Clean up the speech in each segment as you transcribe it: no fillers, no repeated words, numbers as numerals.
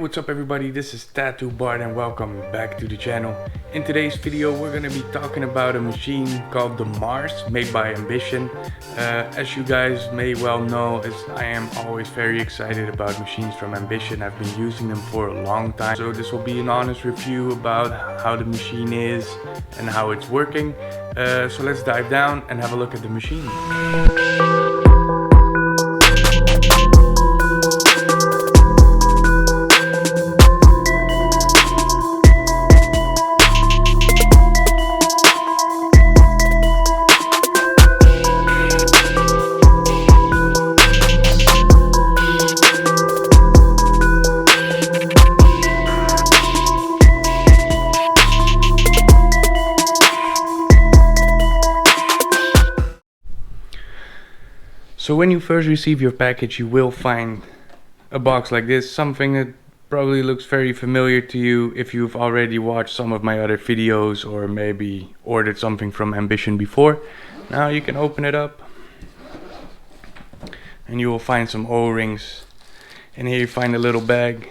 What's up everybody, this is Tattoobart and welcome back to the channel. In today's video we're going to be talking about a machine called the Mars, made by Ambition. As you guys may well know, I am always very excited about machines from Ambition. I've been using them for a long time. So this will be an honest review about how the machine is and how it's working. So let's dive down and have a look at the machine. So when you first receive your package, you will find a box like this, something that probably looks very familiar to you if you've already watched some of my other videos or maybe ordered something from Ambition before. Now you can open it up and you will find some O-rings, and here you find a little bag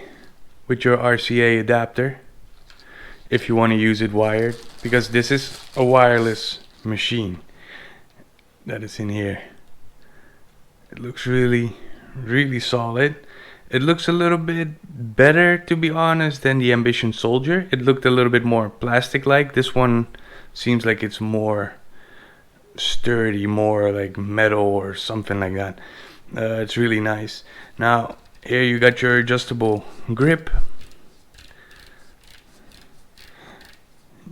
with your RCA adapter if you want to use it wired, because this is a wireless machine that is in here. It looks really solid. It looks a little bit better, to be honest, than the Ambition Soldier. It looked a little bit more plastic-like. This one seems like it's more sturdy, more like metal or something like that. It's really nice. Now here you got your adjustable grip.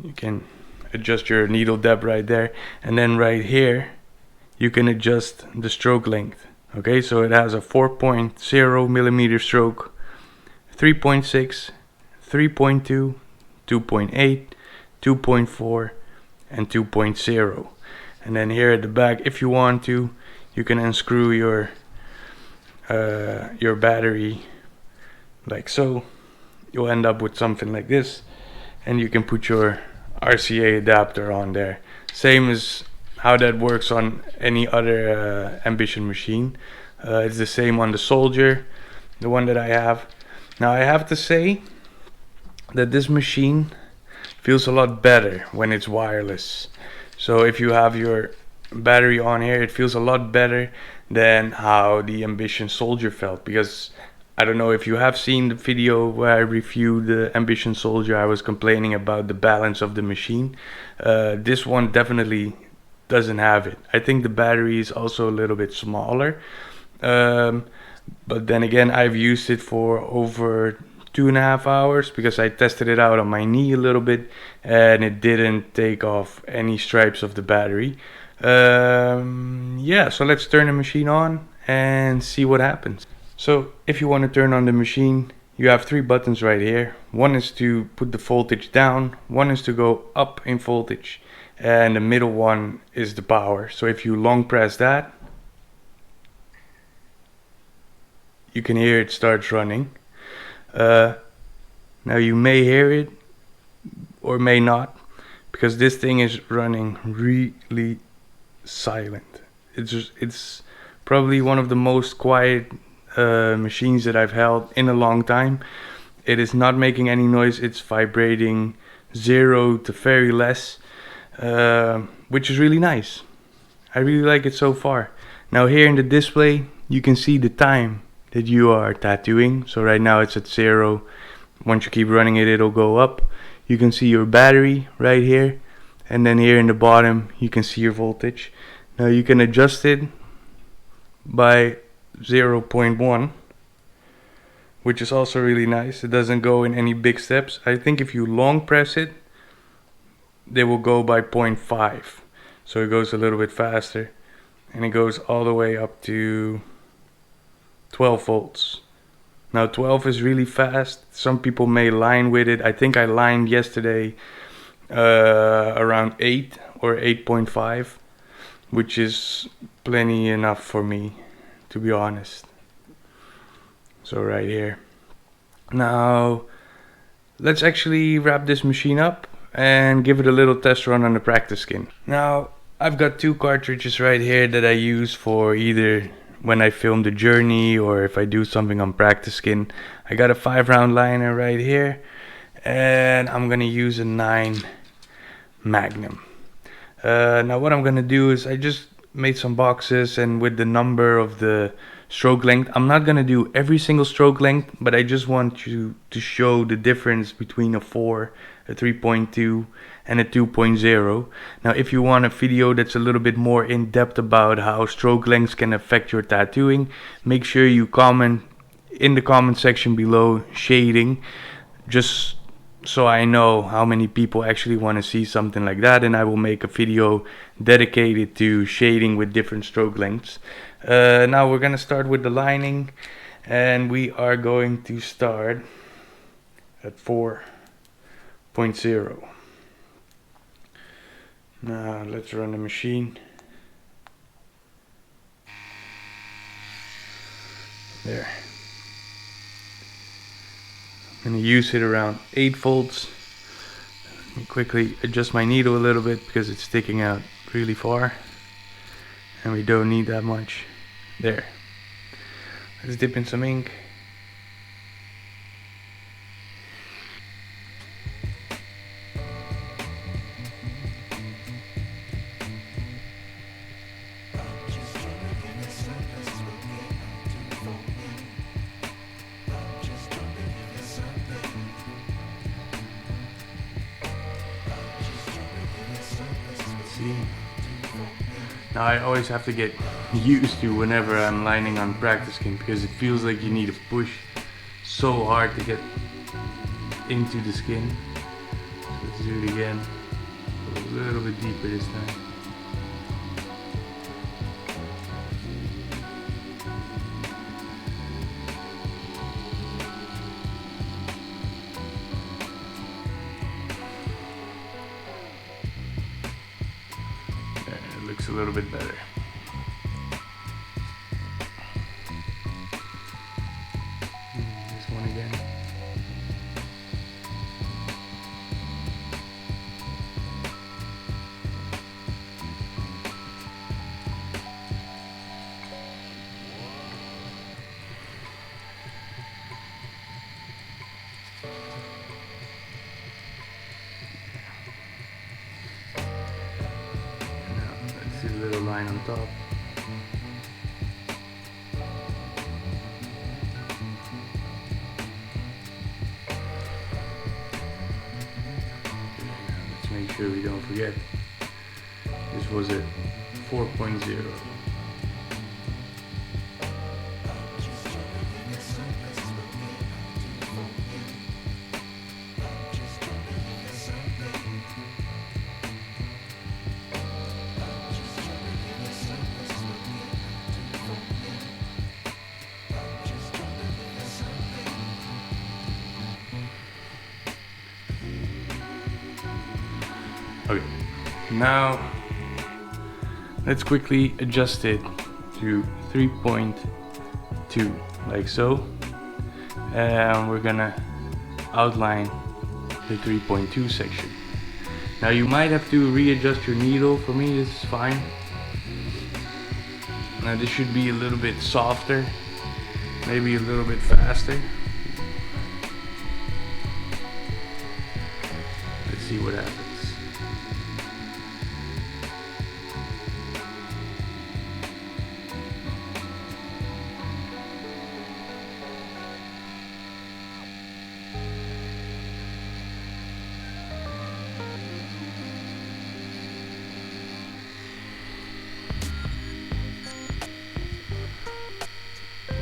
You can adjust your needle depth right there, and then right here you can adjust the stroke length. Okay, so it has a 4.0 millimeter stroke, 3.6, 3.2, 2.8, 2.4, and 2.0. And then here at the back, if you want to, you can unscrew your battery like so. You'll end up with something like this, and you can put your RCA adapter on there. Same as how that works on any other Ambition machine. It's the same on the Soldier, the one that I have. Now I have to say that this machine feels a lot better when it's wireless. So if you have your battery on here, it feels a lot better than how the Ambition Soldier felt, because I don't know if you have seen the video where I reviewed the Ambition Soldier. I was complaining about the balance of the machine. This one definitely doesn't have it. I think the battery is also a little bit smaller, but then again, I've used it for over 2.5 hours because I tested it out on my knee a little bit and it didn't take off any stripes of the battery. Yeah, so let's turn the machine on and see what happens. So if you want to turn on the machine, you have 3 buttons right here. One is to put the voltage down, one is to go up in voltage, and the middle one is the power. So if you long press that, you can hear it starts running. Now you may hear it or may not, because this thing is running really silent. It's probably one of the most quiet machines that I've held in a long time. It is not making any noise. It's vibrating 0 to very less. Which is really nice. I really like it so far. Now here in the display you can see the time that you are tattooing. So right now it's at 0. Once you keep running it, it'll go up. You can see your battery right here, and then here in the bottom you can see your voltage. Now you can adjust it by 0.1, which is also really nice. It doesn't go in any big steps. I think if you long press it, they will go by 0.5, so it goes a little bit faster, and it goes all the way up to 12 volts. Now 12 is really fast. Some people may line with it. I think I lined yesterday around 8 or 8.5, which is plenty enough for me, to be honest. So right here. Now let's actually wrap this machine up and give it a little test run on the practice skin. Now I've got 2 cartridges right here that I use for either when I film the journey or if I do something on practice skin. I got a 5-round liner right here, and I'm gonna use a 9 Magnum. Now what I'm gonna do is I just made some boxes, and with the number of the stroke length, I'm not gonna do every single stroke length, but I just want you to show the difference between a 4, a 3.2 and a 2.0. Now if you want a video that's a little bit more in depth about how stroke lengths can affect your tattooing, make sure you comment in the comment section below shading, just so I know how many people actually want to see something like that, and I will make a video dedicated to shading with different stroke lengths. Now we're gonna start with the lining, and we are going to start at 4.0. Now let's run the machine. There. I'm going to use it around 8 volts. Let me quickly adjust my needle a little bit because it's sticking out really far, and we don't need that much. There. Let's dip in some ink. Now I always have to get used to whenever I'm lining on practice skin, because it feels like you need to push so hard to get into the skin. So let's do it again, a little bit deeper this time. Looks a little bit better. This one again. See the little line on top. Let's make sure we don't forget. This was a 4.0. Okay, now let's quickly adjust it to 3.2, like so, and we're gonna outline the 3.2 section. Now you might have to readjust your needle. For me this is fine. Now this should be a little bit softer, maybe a little bit faster. Let's see what happens.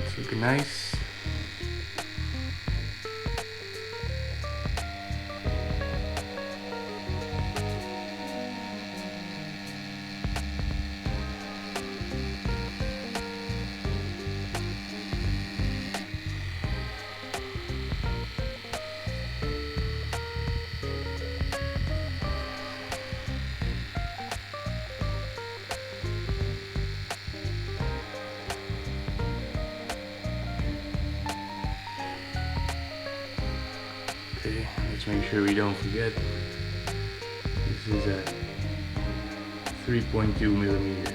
It's looking nice. Okay, let's make sure we don't forget. This is at 3.2 millimeters.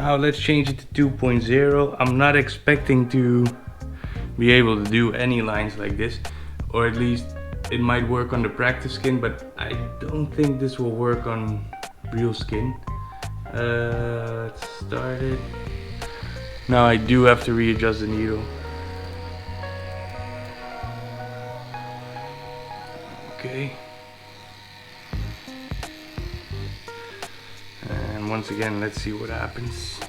Now let's change it to 2.0. I'm not expecting to be able to do any lines like this, or at least it might work on the practice skin, but I don't think this will work on real skin. Let's start it. Now I do have to readjust the needle. Okay. And once again, let's see what happens.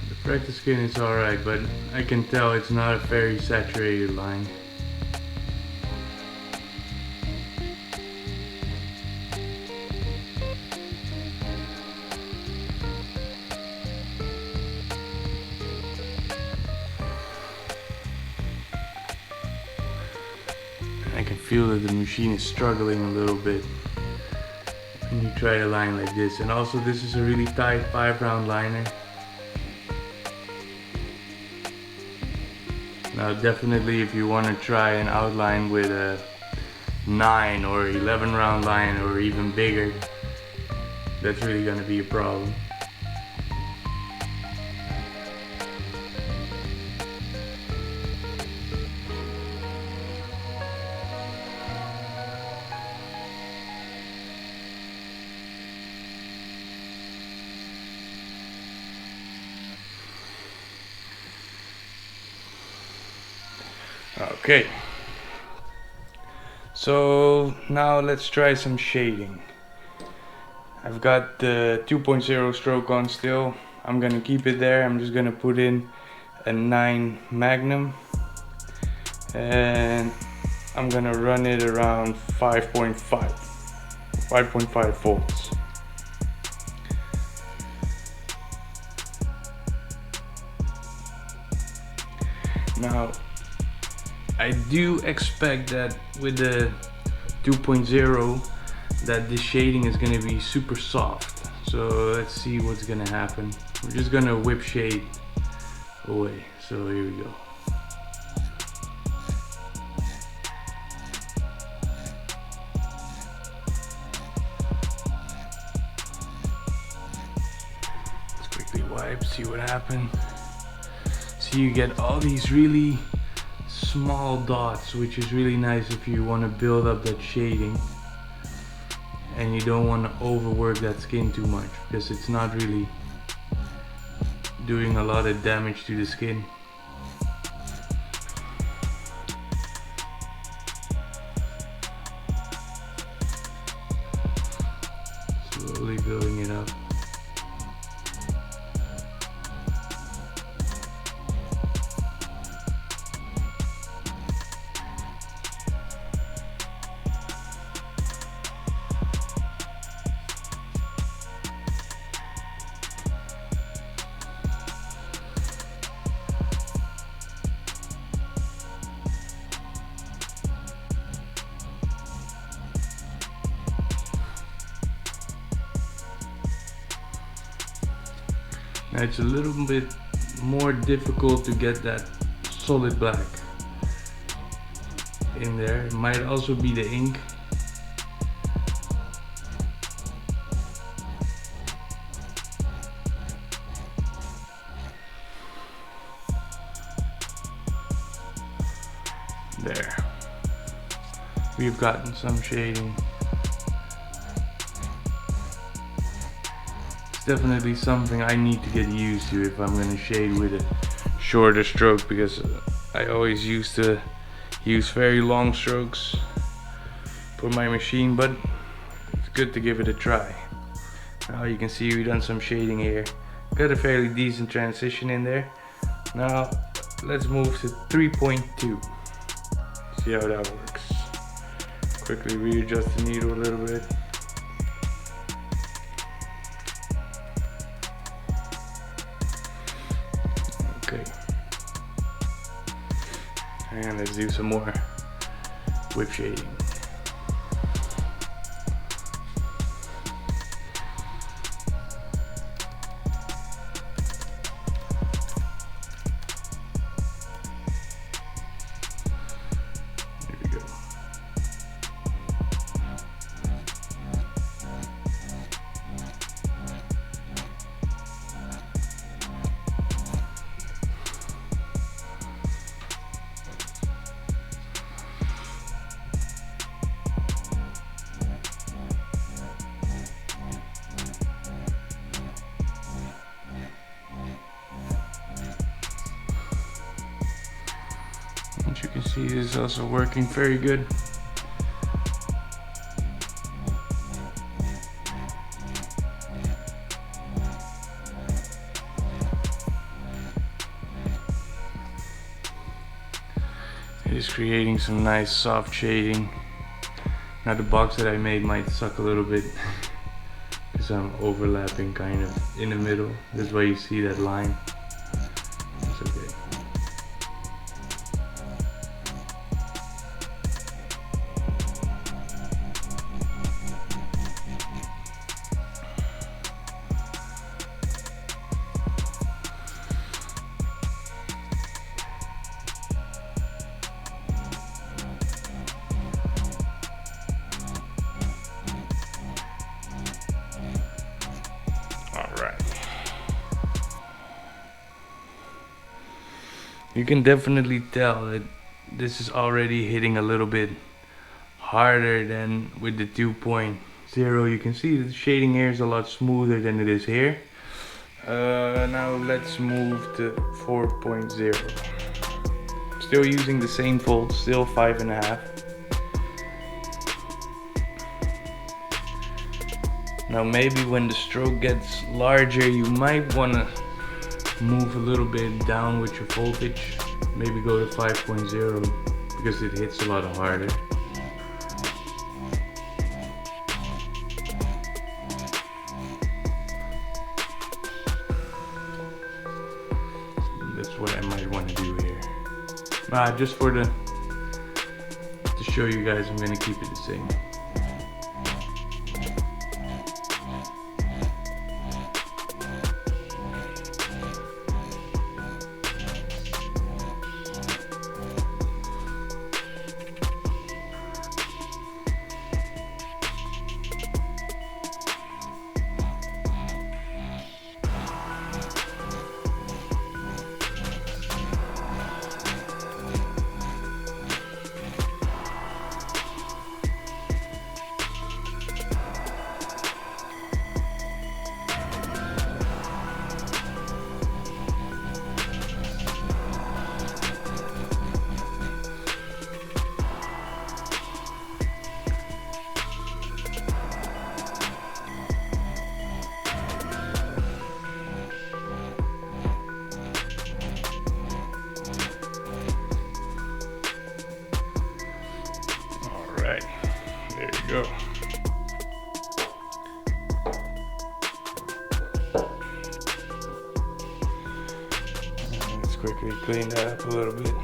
The practice skin is alright, but I can tell it's not a very saturated line. I can feel that the machine is struggling a little bit when you try a line like this. And also this is a really tight 5-round liner. Now definitely if you want to try an outline with a 9 or 11 round line or even bigger, that's really going to be a problem. Okay, so now let's try some shading. I've got the 2.0 stroke on still. I'm gonna keep it there. I'm just gonna put in a 9 Magnum and I'm gonna run it around 5.5 volts. Now I do expect that with the 2.0 that this shading is going to be super soft. So let's see what's going to happen. We're just going to whip shade away. So here we go. Let's quickly wipe, see what happened. So you get all these really small dots, which is really nice if you want to build up that shading and you don't want to overwork that skin too much, because it's not really doing a lot of damage to the skin. Slowly building it up. Now it's a little bit more difficult to get that solid black in there. It might also be the ink. There. We've gotten some shading. Definitely something I need to get used to if I'm going to shade with a shorter stroke, because I always used to use very long strokes for my machine, but it's good to give it a try. Now you can see we've done some shading here. Got a fairly decent transition in there. Now let's move to 3.2. See how that works. Quickly readjust the needle a little bit. Okay, and let's do some more whip shading. You can see this is also working very good. It is creating some nice soft shading. Now the box that I made might suck a little bit because I'm overlapping kind of in the middle. That's why you see that line. It's okay. Alright. You can definitely tell that this is already hitting a little bit harder than with the 2.0. You can see the shading here is a lot smoother than it is here. Now let's move to 4.0. Still using the same fold, still 5.5. Now maybe when the stroke gets larger, you might want to move a little bit down with your voltage. Maybe go to 5.0 because it hits a lot harder. That's what I might want to do here. Just to show you guys, I'm going to keep it the same. Alright, there you go. Let's quickly clean that up a little bit.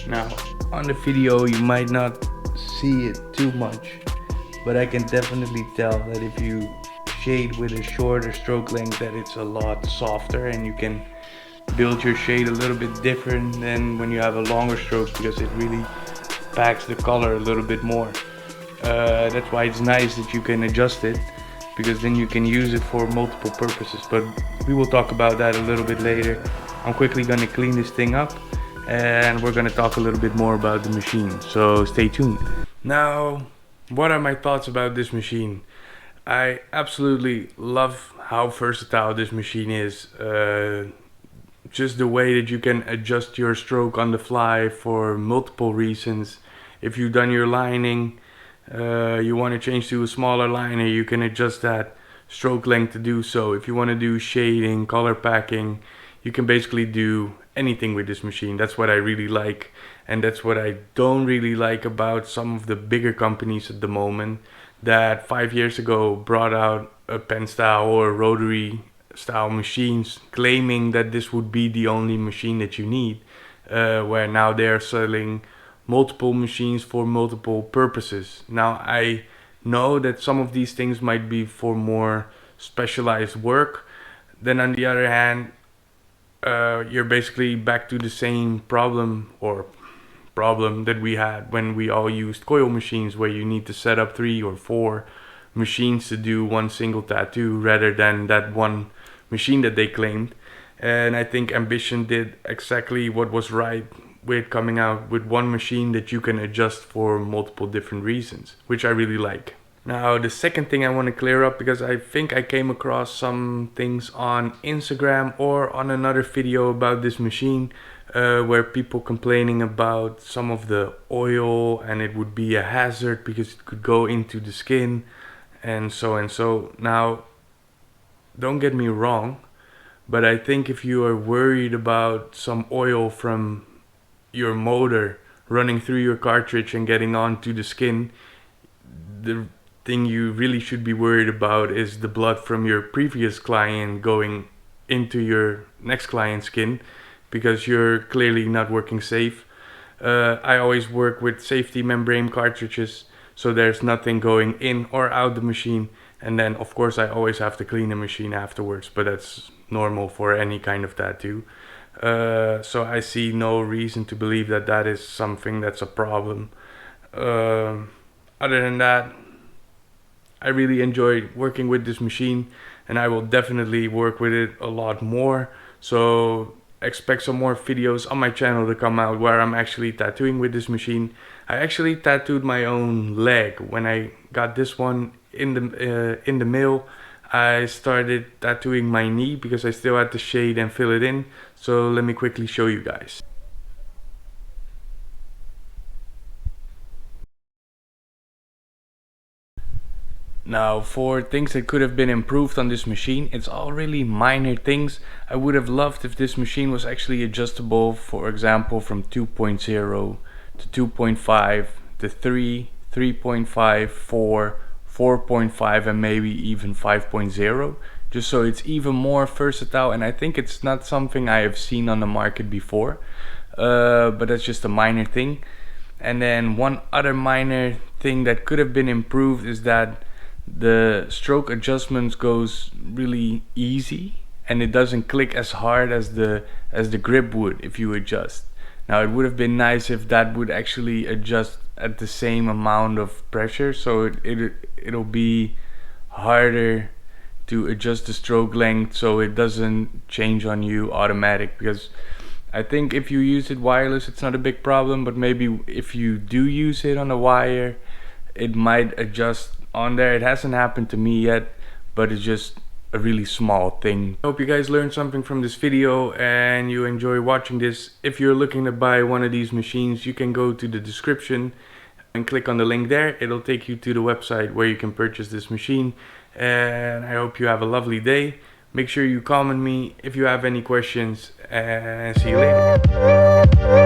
Now, on the video you might not see it too much, but I can definitely tell that if you shade with a shorter stroke length that it's a lot softer and you can build your shade a little bit different than when you have a longer stroke because it really packs the color a little bit more. That's why it's nice that you can adjust it, because then you can use it for multiple purposes, but we will talk about that a little bit later. I'm quickly gonna clean this thing up and we're gonna talk a little bit more about the machine, so stay tuned. Now, what are my thoughts about this machine? I absolutely love how versatile this machine is. Just the way that you can adjust your stroke on the fly for multiple reasons. If you've done your lining, you want to change to a smaller liner, you can adjust that stroke length to do so. If you want to do shading, color packing, you can basically do anything with this machine. That's what I really like, and that's what I don't really like about some of the bigger companies at the moment that 5 years ago brought out a pen style or rotary style machines claiming that this would be the only machine that you need, where now they're selling multiple machines for multiple purposes. Now I know that some of these things might be for more specialized work. Then on the other hand, you're basically back to the same problem, or problem that we had when we all used coil machines, where you need to set up 3 or 4 machines to do one single tattoo rather than that one machine that they claimed. And I think Ambition did exactly what was right with coming out with one machine that you can adjust for multiple different reasons, which I really like. Now, the second thing I want to clear up, because I think I came across some things on Instagram or on another video about this machine, where people complaining about some of the oil and it would be a hazard because it could go into the skin and so and so. Now, don't get me wrong, but I think if you are worried about some oil from your motor running through your cartridge and getting onto the skin, the thing you really should be worried about is the blood from your previous client going into your next client's skin, because you're clearly not working safe. I always work with safety membrane cartridges, so there's nothing going in or out the machine. And then of course I always have to clean the machine afterwards, but that's normal for any kind of tattoo. So I see no reason to believe that that is something that's a problem. Other than that, I really enjoyed working with this machine, and I will definitely work with it a lot more. So expect some more videos on my channel to come out where I'm actually tattooing with this machine. I actually tattooed my own leg when I got this one in the mail. I started tattooing my knee because I still had to shade and fill it in. So let me quickly show you guys. Now, for things that could have been improved on this machine, it's all really minor things. I would have loved if this machine was actually adjustable, for example, from 2.0 to 2.5 to 3, 3.5, 4, 4.5, and maybe even 5.0, just so it's even more versatile. And I think it's not something I have seen on the market before, but that's just a minor thing. And then one other minor thing that could have been improved is that the stroke adjustments goes really easy and it doesn't click as hard as the grip would if you adjust. Now, it would have been nice if that would actually adjust at the same amount of pressure, so it'll be harder to adjust the stroke length so it doesn't change on you automatic. Because I think if you use it wireless, it's not a big problem, but maybe if you do use it on a wire, it might adjust on there. It hasn't happened to me yet, but it's just a really small thing. I hope you guys learned something from this video and you enjoy watching this. If you're looking to buy one of these machines, you can go to the description and click on the link there. It'll take you to the website where you can purchase this machine. And I hope you have a lovely day. Make sure you comment me if you have any questions, and see you later.